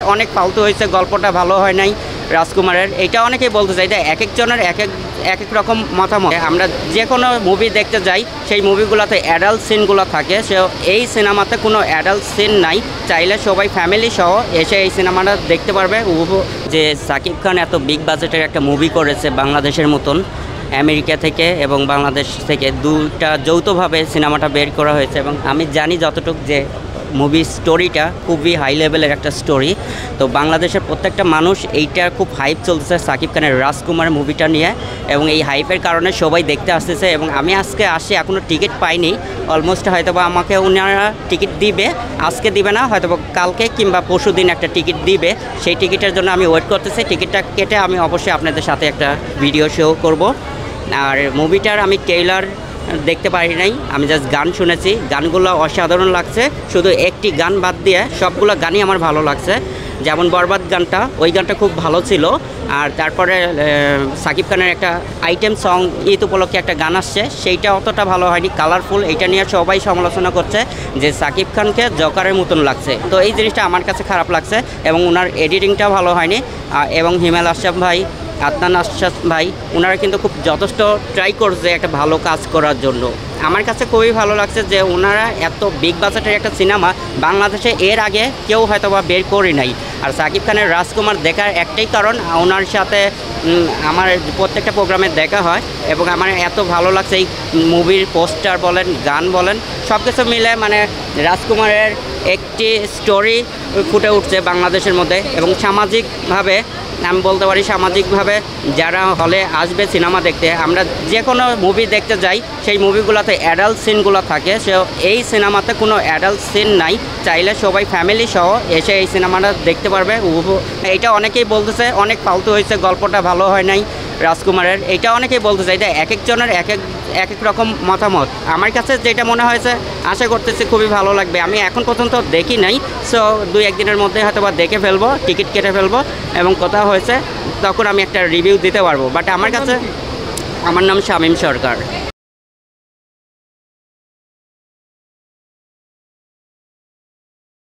অনেক ফালতু হয়েছে, গল্পটা ভালো হয় নাই রাজকুমারের। এটা অনেকেই বলতে চাই যে এক একজনের এক এক রকম মতামত। আমরা যে কোনো মুভি দেখতে যাই সেই মুভিগুলোতে অ্যাডাল্ট সিনগুলো থাকে, সে এই সিনেমাতে কোনো অ্যাডাল্ট সিন নাই। চাইলে সবাই ফ্যামিলি সহ এসে এই সিনেমাটা দেখতে পারবে। যে সাকিব খান এত বিগ বাজেটের একটা মুভি করেছে বাংলাদেশের মতন, আমেরিকা থেকে এবং বাংলাদেশ থেকে দুটা যৌথভাবে সিনেমাটা বের করা হয়েছে। এবং আমি জানি যতটুকু যে মুভি স্টোরিটা খুবই হাই লেভেলের একটা স্টোরি। তো বাংলাদেশের প্রত্যেকটা মানুষ এইটা খুব হাইপ চলতেছে সাকিব খানের রাজকুমার মুভিটা নিয়ে, এবং এই হাইপের কারণে সবাই দেখতে আসতেছে। এবং আমি আজকে আসি, এখনও টিকিট পাইনি। অলমোস্ট হয়তোবা আমাকে ওনারা টিকিট দিবে, আজকে দিবে না, হয়তো কালকে কিংবা পরশু দিন একটা টিকিট দিবে। সেই টিকিটের জন্য আমি ওয়েট করতেছি। টিকিটটা কেটে আমি অবশ্যই আপনাদের সাথে একটা ভিডিও শো করব। আর মুভিটার আমি ট্রেইলার দেখতে পারি নাই, আমি জাস্ট গান শুনেছি। গানগুলো অসাধারণ লাগছে, শুধু একটি গান বাদ দিয়ে সবগুলো গানই আমার ভালো লাগছে। যেমন বরবাদ গানটা, ওই গানটা খুব ভালো ছিল। আর তারপরে সাকিব খানের একটা আইটেম সং ঈদ উপলক্ষে একটা গান আসছে, সেইটা অতটা ভালো হয়নি, কালারফুল। এইটা নিয়ে সবাই সমালোচনা করছে যে সাকিব খানকে জকারের মতন লাগছে। তো এই জিনিসটা আমার কাছে খারাপ লাগছে, এবং ওনার এডিটিংটাও ভালো হয়নি। এবং হিমেল আশরাফ ভাই, আদনান আশরাফ ভাই, ওনারা কিন্তু খুব যথেষ্ট ট্রাই করছে একটা ভালো কাজ করার জন্য। আমার কাছে খুবই ভালো লাগছে যে ওনারা এত বিগ বাজেটের একটা সিনেমা বাংলাদেশে এর আগে কেউ হয়তো বা বের করে নাই। আর সাকিব খানের রাজকুমার দেখার একটাই কারণ, ওনার সাথে আমার প্রত্যেকটা প্রোগ্রামে দেখা হয়, এবং আমার এত ভালো লাগছে এই মুভির পোস্টার বলেন, গান বলেন, সব কিছু মিলে মানে রাজকুমারের একটি স্টোরি ফুটে উঠছে বাংলাদেশের মধ্যে। এবং সামাজিকভাবে আমি বলতে পারি, সামাজিকভাবে যারা হলে আসবে সিনেমা দেখতে, আমরা যে কোনো মুভি দেখতে যাই সেই মুভিগুলোতে অ্যাডাল্ট সিনগুলো থাকে, সে এই সিনেমাতে কোনো অ্যাডাল্ট সিন নাই। চাইলে সবাই ফ্যামিলি সহ এসে এই সিনেমাটা দেখতে পারবে। এইটা অনেকেই বলতেছে অনেক ফালতু হয়েছে, গল্পটা ভালো হয় নাই রাজকুমারের। এইটা অনেকেই বলতে চাই যে এক একজনের এক এক রকম মতামত। আমার কাছে যেটা মনে হয়েছে, আশা করতেছি খুবই ভালো লাগবে। আমি এখন পর্যন্ত দেখি নাই, সো 2-1 দিনের মধ্যে হয়তো বা দেখে ফেলবো, টিকিট কেটে ফেলবো, এবং কথা হয়েছে তখন আমি একটা রিভিউ দিতে পারবো। বাট আমার কাছে, আমার নাম শামীম সরকার।